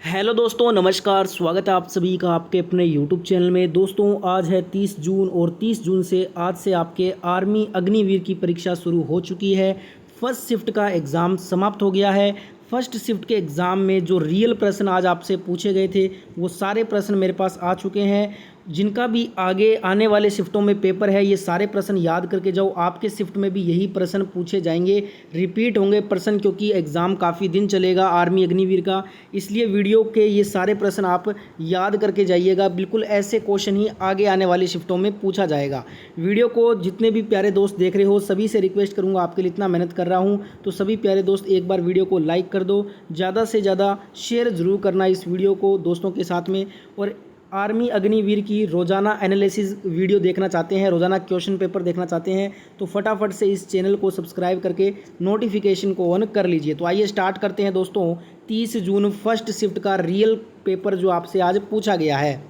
Hello दोस्तों, नमस्कार। स्वागत है आप सभी का आपके अपने यूट्यूब चैनल में। दोस्तों, आज है 30 जून और 30 जून से आज से आपके आर्मी अग्निवीर की परीक्षा शुरू हो चुकी है। फर्स्ट शिफ्ट का एग्ज़ाम समाप्त हो गया है। फर्स्ट शिफ्ट के एग्ज़ाम में जो रियल प्रश्न आज आपसे पूछे गए थे वो सारे प्रश्न मेरे पास आ चुके हैं। जिनका भी आगे आने वाले शिफ्टों में पेपर है, ये सारे प्रश्न याद करके जाओ। आपके शिफ्ट में भी यही प्रश्न पूछे जाएंगे, रिपीट होंगे प्रश्न, क्योंकि एग्ज़ाम काफ़ी दिन चलेगा आर्मी अग्निवीर का। इसलिए वीडियो के ये सारे प्रश्न आप याद करके जाइएगा। बिल्कुल ऐसे क्वेश्चन ही आगे आने वाली शिफ्टों में पूछा जाएगा। वीडियो को जितने भी प्यारे दोस्त देख रहे हो सभी से रिक्वेस्ट करूँगा, आपके लिए इतना मेहनत कर रहा हूँ तो सभी प्यारे दोस्त एक बार वीडियो को लाइक कर दो, ज़्यादा से ज़्यादा शेयर ज़रूर करना इस वीडियो को दोस्तों के साथ में। और आर्मी अग्निवीर की रोज़ाना एनालिसिस वीडियो देखना चाहते हैं, रोज़ाना क्वेश्चन पेपर देखना चाहते हैं तो फटाफट से इस चैनल को सब्सक्राइब करके नोटिफिकेशन को ऑन कर लीजिए। तो आइए स्टार्ट करते हैं दोस्तों। 30 जून फर्स्ट शिफ्ट का रियल पेपर जो आपसे आज पूछा गया है।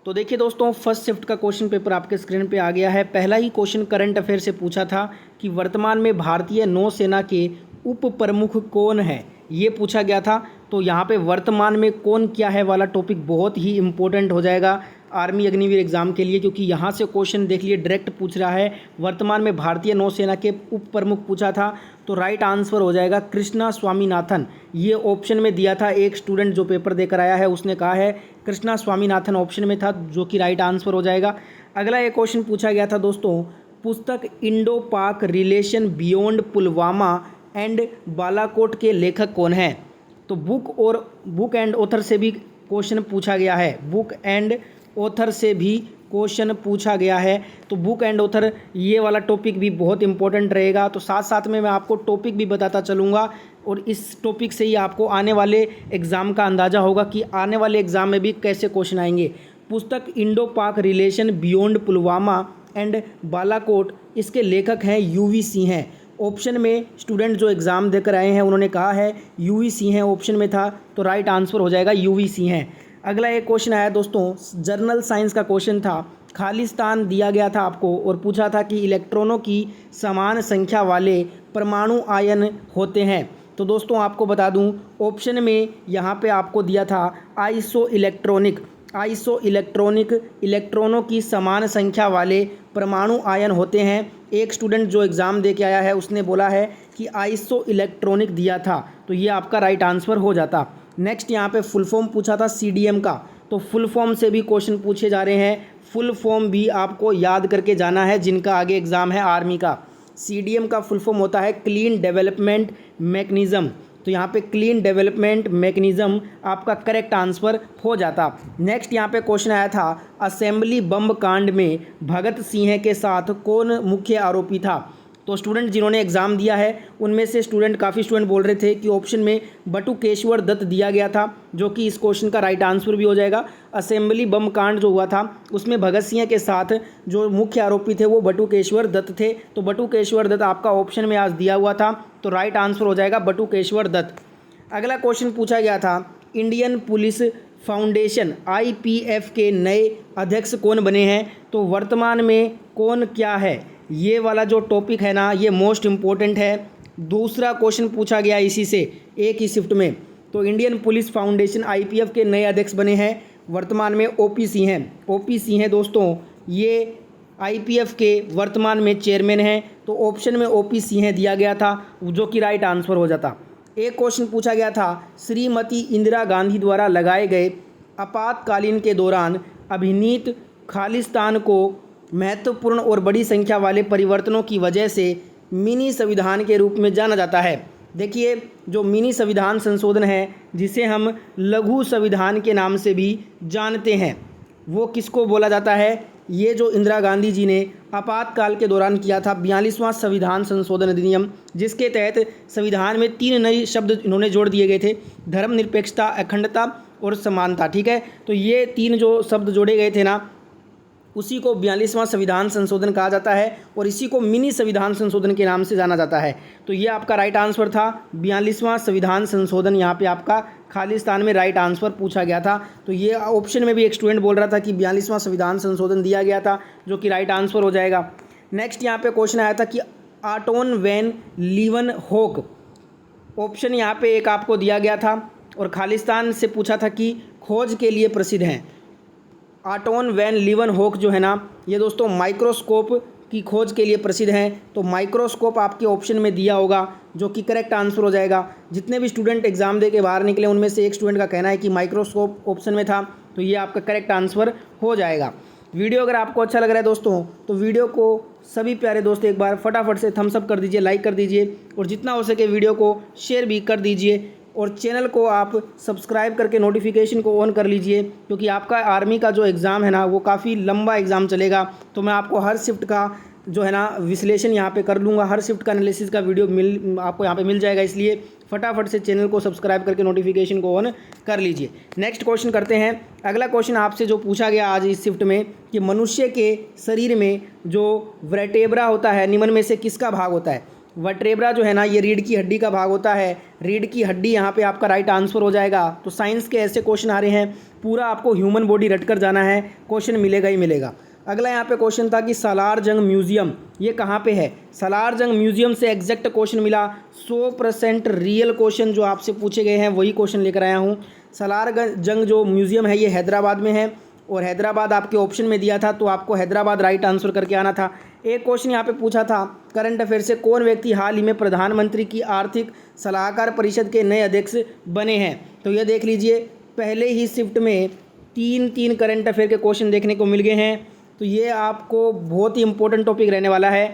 तो देखिए दोस्तों, फर्स्ट शिफ्ट का क्वेश्चन पेपर आपके स्क्रीन पे आ गया है। पहला ही क्वेश्चन करंट अफेयर से पूछा था कि वर्तमान में भारतीय नौसेना के उप प्रमुख कौन है, ये पूछा गया था। तो यहाँ पे वर्तमान में कौन क्या है वाला टॉपिक बहुत ही इंपॉर्टेंट हो जाएगा आर्मी अग्निवीर एग्जाम के लिए, क्योंकि यहाँ से क्वेश्चन देख लिए डायरेक्ट पूछ रहा है वर्तमान में भारतीय नौसेना के उप प्रमुख पूछा था। तो राइट आंसर हो जाएगा कृष्णा स्वामीनाथन। ये ऑप्शन में दिया था, एक स्टूडेंट जो पेपर देकर आया है उसने कहा है कृष्णा स्वामीनाथन ऑप्शन में था, जो कि राइट आंसर हो जाएगा। अगला एक क्वेश्चन पूछा गया था दोस्तों, पुस्तक इंडो पाक relation beyond Pulwama and Balakot के लेखक कौन हैं। तो बुक एंड ऑथर से भी क्वेश्चन पूछा गया है, बुक एंड ऑथर से भी क्वेश्चन पूछा गया है। तो बुक एंड ऑथर ये वाला टॉपिक भी बहुत इंपॉर्टेंट रहेगा। तो साथ साथ में मैं आपको टॉपिक भी बताता चलूँगा और इस टॉपिक से ही आपको आने वाले एग्ज़ाम का अंदाज़ा होगा कि आने वाले एग्ज़ाम में भी कैसे क्वेश्चन आएंगे। पुस्तक इंडो पाक relation beyond Pulwama and Balakot, इसके लेखक हैं यूवी सिंह हैं। ऑप्शन में स्टूडेंट जो एग्ज़ाम देकर आए हैं उन्होंने कहा है यूवी सिंह है, ऑप्शन में था, तो राइट आंसर हो जाएगा यूवी सिंह है। अगला एक क्वेश्चन आया दोस्तों, जर्नल साइंस का क्वेश्चन था। खालिस्तान दिया गया था आपको और पूछा था कि इलेक्ट्रॉनों की समान संख्या वाले परमाणु आयन होते हैं। तो दोस्तों आपको बता दूं, ऑप्शन में यहाँ पे आपको दिया था आइसो इलेक्ट्रॉनिक। इलेक्ट्रॉनों की समान संख्या वाले परमाणु आयन होते हैं। एक स्टूडेंट जो एग्ज़ाम दे के आया है उसने बोला है कि आइसो इलेक्ट्रॉनिक दिया था, तो ये आपका राइट आंसर हो जाता। नेक्स्ट यहाँ पे फुल फॉर्म पूछा था सीडीएम का, तो फुल फॉर्म से भी क्वेश्चन पूछे जा रहे हैं। फुल फॉर्म भी आपको याद करके जाना है जिनका आगे एग्ज़ाम है आर्मी का। सीडीएम का फुल फॉर्म होता है क्लीन डेवलपमेंट मैकेनिज़्म। तो यहाँ पे क्लीन डेवलपमेंट मैकेनिज़्म आपका करेक्ट आंसर हो जाता। नेक्स्ट यहाँ पे क्वेश्चन आया था, असेंबली बम कांड में भगत सिंह के साथ कौन मुख्य आरोपी था। तो स्टूडेंट जिन्होंने एग्ज़ाम दिया है उनमें से काफ़ी स्टूडेंट बोल रहे थे कि ऑप्शन में बटुकेश्वर दत्त दिया गया था, जो कि इस क्वेश्चन का राइट आंसर भी हो जाएगा। असेंबली बम कांड जो हुआ था उसमें भगत सिंह के साथ जो मुख्य आरोपी थे वो बटुकेश्वर दत्त थे। तो बटुकेश्वर दत्त आपका ऑप्शन में आज दिया हुआ था, तो राइट आंसर हो जाएगा बटुकेश्वर दत्त। अगला क्वेश्चन पूछा गया था, इंडियन पुलिस फाउंडेशन आईपीएफ के नए अध्यक्ष कौन बने हैं। तो वर्तमान में कौन क्या है, ये वाला जो टॉपिक है ना, ये मोस्ट इम्पोर्टेंट है। दूसरा क्वेश्चन पूछा गया इसी से एक ही शिफ्ट में। तो इंडियन पुलिस फाउंडेशन आईपीएफ के नए अध्यक्ष बने हैं वर्तमान में ओपी सिंह हैं। ओपी सिंह हैं दोस्तों, ये आईपीएफ के वर्तमान में चेयरमैन हैं। तो ऑप्शन में ओपी सिंह दिया गया था, जो कि राइट आंसर हो जाता। एक क्वेश्चन पूछा गया था, श्रीमती इंदिरा गांधी द्वारा लगाए गए आपातकालीन के दौरान अभिनीत खालिस्तान को महत्वपूर्ण और बड़ी संख्या वाले परिवर्तनों की वजह से मिनी संविधान के रूप में जाना जाता है। देखिए, जो मिनी संविधान संशोधन है जिसे हम लघु संविधान के नाम से भी जानते हैं, वो किसको बोला जाता है। ये जो इंदिरा गांधी जी ने आपातकाल के दौरान किया था 42वां संविधान संशोधन अधिनियम, जिसके तहत संविधान में 3 नए शब्द इन्होंने जोड़ दिए गए थे, धर्मनिरपेक्षता, अखंडता और समानता। ठीक है, तो ये 3 जो शब्द जोड़े गए थे ना, उसी को 42वां संविधान संशोधन कहा जाता है और इसी को मिनी संविधान संशोधन के नाम से जाना जाता है। तो ये आपका राइट आंसर था 42वां संविधान संशोधन। यहाँ पे आपका खालिस्तान में राइट आंसर पूछा गया था। तो ये ऑप्शन में भी एक स्टूडेंट बोल रहा था कि 42वां संविधान संशोधन दिया गया था, जो कि राइट आंसर हो जाएगा। नेक्स्ट यहाँ पे क्वेश्चन आया था कि आटोन वैन लीवन होक, ऑप्शन यहाँ पे एक आपको दिया गया था और खालिस्तान से पूछा था कि खोज के लिए प्रसिद्ध हैं। आर्टोन वैन लीवनहोक जो है ना, ये दोस्तों माइक्रोस्कोप की खोज के लिए प्रसिद्ध हैं। तो माइक्रोस्कोप आपके ऑप्शन में दिया होगा, जो कि करेक्ट आंसर हो जाएगा। जितने भी स्टूडेंट एग्जाम दे के बाहर निकले उनमें से एक स्टूडेंट का कहना है कि माइक्रोस्कोप ऑप्शन में था, तो ये आपका करेक्ट आंसर हो जाएगा। वीडियो अगर आपको अच्छा लग रहा है दोस्तों, तो वीडियो को सभी प्यारे दोस्त एक बार फटाफट से थम्स अप कर दीजिए, लाइक कर दीजिए, और जितना हो सके वीडियो को शेयर भी कर दीजिए, और चैनल को आप सब्सक्राइब करके नोटिफिकेशन को ऑन कर लीजिए, क्योंकि आपका आर्मी का जो एग्ज़ाम है ना, वो काफ़ी लंबा एग्ज़ाम चलेगा। तो मैं आपको हर शिफ्ट का जो है ना विश्लेषण यहाँ पे कर लूँगा, हर शिफ्ट का एनालिसिस का वीडियो आपको यहाँ पे मिल जाएगा। इसलिए फटाफट से चैनल को सब्सक्राइब करके नोटिफिकेशन को ऑन कर लीजिए। नेक्स्ट क्वेश्चन करते हैं। अगला क्वेश्चन आपसे जो पूछा गया आज इस शिफ्ट में कि मनुष्य के शरीर में जो वर्टेब्रा होता है, निम्न में से किसका भाग होता है। वर्टेब्रा जो है ना, ये रीढ़ की हड्डी का भाग होता है। रीढ़ की हड्डी यहाँ पे आपका राइट आंसर हो जाएगा। तो साइंस के ऐसे क्वेश्चन आ रहे हैं, पूरा आपको ह्यूमन बॉडी रट कर जाना है, क्वेश्चन मिलेगा ही मिलेगा। अगला यहाँ पे क्वेश्चन था कि सालार जंग म्यूजियम ये कहाँ पे है। सालार जंग म्यूजियम से एग्जैक्ट क्वेश्चन मिला। 100% रियल क्वेश्चन जो आपसे पूछे गए हैं वही क्वेश्चन लेकर आया हूँ। सालार जंग जो म्यूजियम है ये हैदराबाद में है, और हैदराबाद आपके ऑप्शन में दिया था, तो आपको हैदराबाद राइट आंसर करके आना था। एक क्वेश्चन यहाँ पे पूछा था करंट अफेयर से, कौन व्यक्ति हाल ही में प्रधानमंत्री की आर्थिक सलाहकार परिषद के नए अध्यक्ष बने हैं। तो ये देख लीजिए, पहले ही शिफ्ट में तीन करंट अफेयर के क्वेश्चन देखने को मिल गए हैं। तो ये आपको बहुत ही इंपॉर्टेंट टॉपिक रहने वाला है।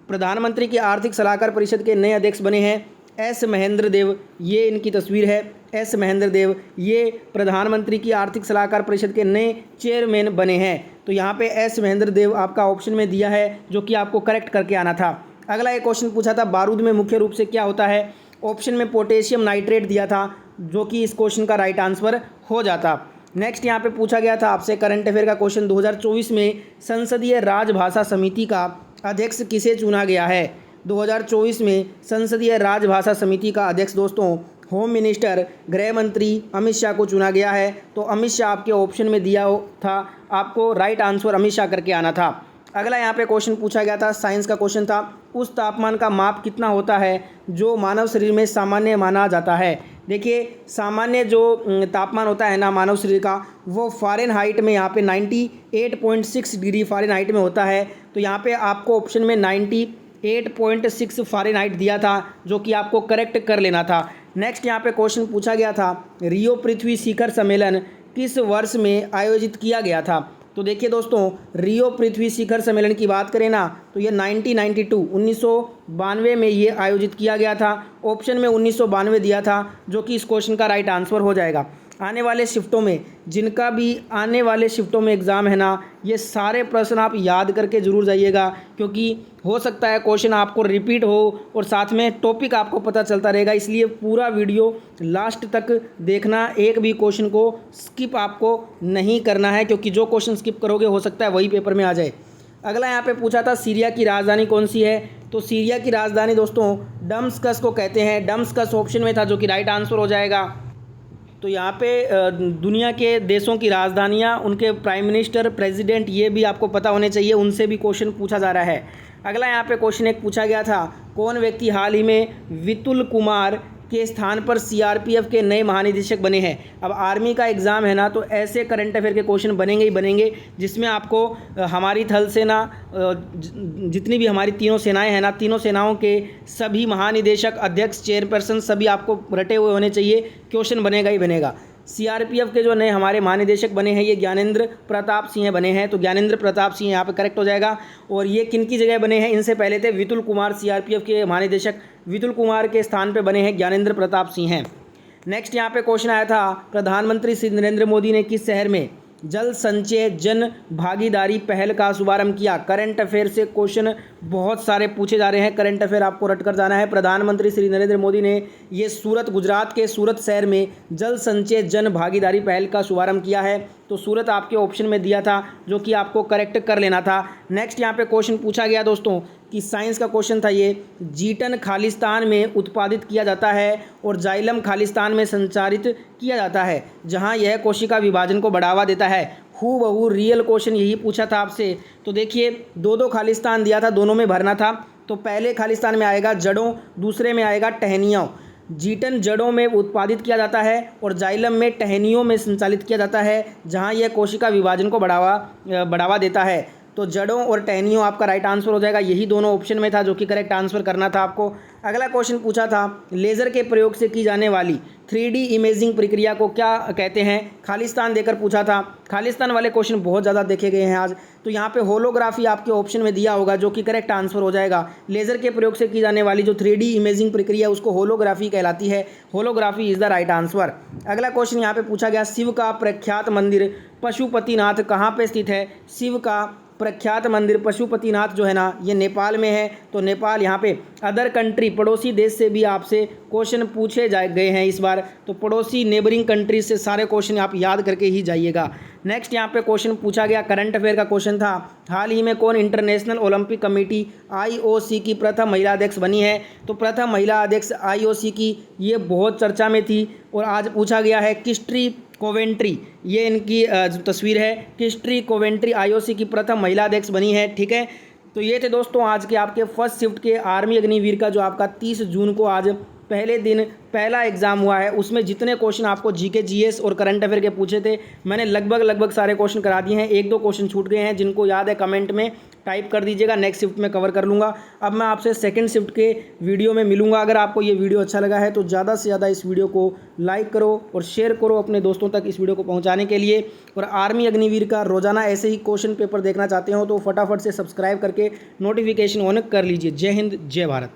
प्रधानमंत्री की आर्थिक सलाहकार परिषद के नए अध्यक्ष बने हैं एस महेंद्र देव, ये इनकी तस्वीर है। एस महेंद्र देव ये प्रधानमंत्री की आर्थिक सलाहकार परिषद के नए चेयरमैन बने हैं। तो यहाँ पे एस महेंद्र देव आपका ऑप्शन में दिया है, जो कि आपको करेक्ट करके आना था। अगला एक क्वेश्चन पूछा था बारूद में मुख्य रूप से क्या होता है। ऑप्शन में पोटेशियम नाइट्रेट दिया था, जो कि इस क्वेश्चन का राइट आंसर हो जाता। नेक्स्ट यहाँ पे पूछा गया था आपसे करंट अफेयर का क्वेश्चन, 2024 में संसदीय राजभाषा समिति का अध्यक्ष किसे चुना गया है। 2024 में संसदीय राजभाषा समिति का अध्यक्ष दोस्तों होम मिनिस्टर गृह मंत्री अमित शाह को चुना गया है। तो अमित शाह आपके ऑप्शन में दिया था, आपको राइट आंसर अमित शाह करके आना था। अगला यहाँ पे क्वेश्चन पूछा गया था, साइंस का क्वेश्चन था, उस तापमान का माप कितना होता है जो मानव शरीर में सामान्य माना जाता है। देखिए, सामान्य जो तापमान होता है ना मानव शरीर का, वो फ़ारेनहाइट में यहाँ पे 98.6 डिग्री फ़ारेनहाइट में होता है। तो यहाँ पे आपको ऑप्शन में 98.6 फ़ारेनहाइट दिया था, जो कि आपको करेक्ट कर लेना था। नेक्स्ट यहाँ पे क्वेश्चन पूछा गया था, रियो पृथ्वी शिखर सम्मेलन किस वर्ष में आयोजित किया गया था। तो देखिए दोस्तों, रियो पृथ्वी शिखर सम्मेलन की बात करें ना, तो ये 1992 में ये आयोजित किया गया था। ऑप्शन में 1992 दिया था, जो कि इस क्वेश्चन का राइट आंसर हो जाएगा। आने वाले शिफ्टों में, जिनका भी आने वाले शिफ्टों में एग्ज़ाम है ना, ये सारे प्रश्न आप याद करके ज़रूर जाइएगा, क्योंकि हो सकता है क्वेश्चन आपको रिपीट हो और साथ में टॉपिक आपको पता चलता रहेगा। इसलिए पूरा वीडियो लास्ट तक देखना, एक भी क्वेश्चन को स्किप आपको नहीं करना है, क्योंकि जो क्वेश्चन स्किप करोगे हो सकता है वही पेपर में आ जाए। अगला यहाँ पे पूछा था सीरिया की राजधानी कौन सी है। तो सीरिया की राजधानी दोस्तों डमस्कस को कहते हैं। डमस्कस ऑप्शन में था, जो कि राइट आंसर हो जाएगा। तो यहाँ पे दुनिया के देशों की राजधानियाँ, उनके प्राइम मिनिस्टर, प्रेसिडेंट, ये भी आपको पता होने चाहिए, उनसे भी क्वेश्चन पूछा जा रहा है। अगला यहाँ पे क्वेश्चन एक पूछा गया था, कौन व्यक्ति हाल ही में विपुल कुमार के स्थान पर सीआरपीएफ के नए महानिदेशक बने हैं। अब आर्मी का एग्ज़ाम है ना, तो ऐसे करंट अफेयर के क्वेश्चन बनेंगे ही बनेंगे, जिसमें आपको हमारी थल सेना, जितनी भी हमारी तीनों सेनाएं हैं ना, तीनों सेनाओं के सभी महानिदेशक, अध्यक्ष, चेयरपर्सन सभी आपको रटे हुए होने चाहिए। क्वेश्चन बनेगा ही बनेगा। सीआरपीएफ के जो नए हमारे महानिदेशक बने हैं, ये ज्ञानेंद्र प्रताप सिंह बने हैं। तो ज्ञानेंद्र प्रताप सिंह यहाँ पे करेक्ट हो जाएगा। और ये किन की जगह बने हैं, इनसे पहले थे विपुल कुमार, सीआरपीएफ के महानिदेशक विपुल कुमार के स्थान पे बने हैं ज्ञानेंद्र प्रताप सिंह हैं। नेक्स्ट यहाँ पे क्वेश्चन आया था, प्रधानमंत्री श्री नरेंद्र मोदी ने किस शहर में जल संचय जन भागीदारी पहल का शुभारंभ किया। करंट अफेयर से क्वेश्चन बहुत सारे पूछे जा रहे हैं, करंट अफेयर आपको रट कर जाना है। प्रधानमंत्री श्री नरेंद्र मोदी ने ये सूरत, गुजरात के सूरत शहर में जल संचय जन भागीदारी पहल का शुभारंभ किया है। तो सूरत आपके ऑप्शन में दिया था, जो कि आपको करेक्ट कर लेना था। नेक्स्ट यहाँ पे क्वेश्चन पूछा गया दोस्तों कि साइंस का क्वेश्चन था ये, जीटन खालिस्तान में उत्पादित किया जाता है और जाइलम खालिस्तान में संचारित किया जाता है, जहां यह कोशिका विभाजन को बढ़ावा देता है। हूबहू रियल क्वेश्चन यही पूछा था आपसे। तो देखिए, दो खालिस्तान दिया था, दोनों में भरना था। तो पहले खालिस्तान में आएगा जड़ों, दूसरे में आएगा टहनियों। जीटन जड़ों में उत्पादित किया जाता है और जाइलम में टहनियों में संचालित किया जाता है, जहाँ यह कोशिका विभाजन को बढ़ावा देता है। तो जड़ों और टहनियों आपका राइट आंसर हो जाएगा। यही दोनों ऑप्शन में था जो कि करेक्ट आंसर करना था आपको। अगला क्वेश्चन पूछा था, लेज़र के प्रयोग से की जाने वाली 3D इमेजिंग प्रक्रिया को क्या कहते हैं? खालिस्तान देकर पूछा था। खालिस्तान वाले क्वेश्चन बहुत ज़्यादा देखे गए हैं आज। तो यहाँ पे होलोग्राफी आपके ऑप्शन में दिया होगा जो कि करेक्ट आंसर हो जाएगा। लेज़र के प्रयोग से की जाने वाली जो 3D इमेजिंग प्रक्रिया उसको होलोग्राफी कहलाती है। Holography is the right answer. अगला क्वेश्चन यहाँ पे पूछा गया, शिव का प्रख्यात मंदिर पशुपतिनाथ कहाँ पे स्थित है? शिव का प्रख्यात मंदिर पशुपतिनाथ जो है ना, ये नेपाल में है। तो नेपाल यहाँ पे अदर कंट्री, पड़ोसी देश से भी आपसे क्वेश्चन पूछे गए हैं इस बार। तो पड़ोसी नेबरिंग कंट्रीज से सारे क्वेश्चन आप याद करके ही जाइएगा। नेक्स्ट यहाँ पे क्वेश्चन पूछा गया, करंट अफेयर का क्वेश्चन था, हाल ही में कौन इंटरनेशनल ओलंपिक कमेटी IOC की प्रथम महिला अध्यक्ष बनी है? तो प्रथम महिला अध्यक्ष IOC की ये बहुत चर्चा में थी और आज पूछा गया है क्रिस्टी कोवेंट्री, ये इनकी तस्वीर है। क्रिस्टी कोवेंट्री IOC की प्रथम महिला अध्यक्ष बनी है। ठीक है, तो ये थे दोस्तों आज के आपके फर्स्ट शिफ्ट के आर्मी अग्निवीर का जो आपका 30 जून को आज पहले दिन पहला एग्जाम हुआ है। उसमें जितने क्वेश्चन आपको GK GS और करंट अफेयर के पूछे थे, मैंने लगभग सारे क्वेश्चन करा दिए हैं। 1-2 क्वेश्चन छूट गए हैं, जिनको याद है कमेंट में टाइप कर दीजिएगा, नेक्स्ट शिफ्ट में कवर कर लूँगा। अब मैं आपसे सेकंड शिफ्ट के वीडियो में मिलूँगा। अगर आपको ये वीडियो अच्छा लगा है तो ज़्यादा से ज़्यादा इस वीडियो को लाइक करो और शेयर करो अपने दोस्तों तक इस वीडियो को पहुँचाने के लिए। और आर्मी अग्निवीर का रोज़ाना ऐसे ही क्वेश्चन पेपर देखना चाहते हो तो फटाफट से सब्सक्राइब करके नोटिफिकेशन ऑन कर लीजिए। जय हिंद, जय भारत।